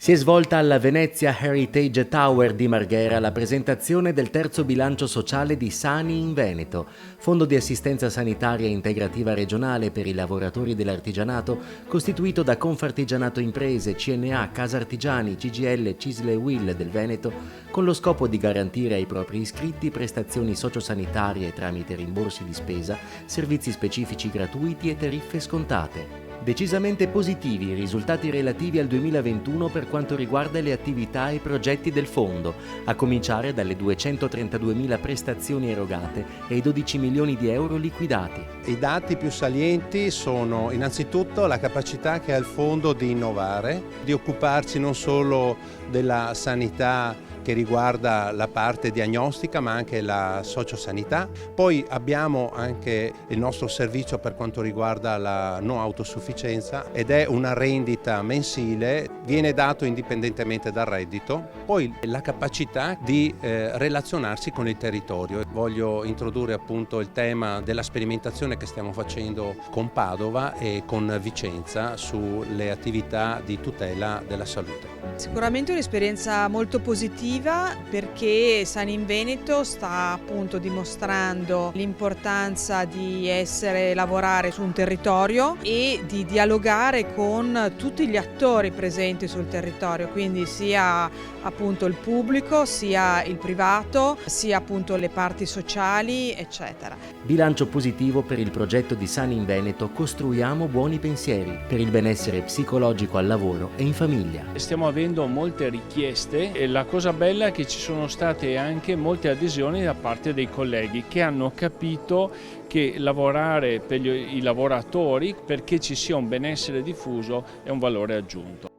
Si è svolta alla Venezia Heritage Tower di Marghera la presentazione del terzo bilancio sociale di Sani in Veneto, fondo di assistenza sanitaria integrativa regionale per i lavoratori dell'artigianato, costituito da Confartigianato Imprese, CNA, Casartigiani, CGIL, CISL e UIL del Veneto, con lo scopo di garantire ai propri iscritti prestazioni sociosanitarie tramite rimborsi di spesa, servizi specifici gratuiti e tariffe scontate. Decisamente positivi i risultati relativi al 2021 per quanto riguarda le attività e i progetti del fondo, a cominciare dalle 232.000 prestazioni erogate e i 12 milioni di euro liquidati. I dati più salienti sono innanzitutto la capacità che ha il fondo di innovare, di occuparsi non solo della sanità che riguarda la parte diagnostica ma anche la sociosanità. Poi abbiamo anche il nostro servizio per quanto riguarda la non autosufficienza ed è una rendita mensile, viene dato indipendentemente dal reddito. Poi la capacità di relazionarsi con il territorio. Voglio introdurre appunto il tema della sperimentazione che stiamo facendo con Padova e con Vicenza sulle attività di tutela della salute. Sicuramente un'esperienza molto positiva perché Sani in Veneto sta appunto dimostrando l'importanza di lavorare su un territorio e di dialogare con tutti gli attori presenti sul territorio, quindi sia appunto il pubblico, sia il privato, sia appunto le parti sociali, eccetera. Bilancio positivo per il progetto di Sani in Veneto Costruiamo buoni pensieri per il benessere psicologico al lavoro e in famiglia. Stiamo avendo molte richieste e la cosa bella è che ci sono state anche molte adesioni da parte dei colleghi che hanno capito che lavorare per i lavoratori perché ci sia un benessere diffuso è un valore aggiunto.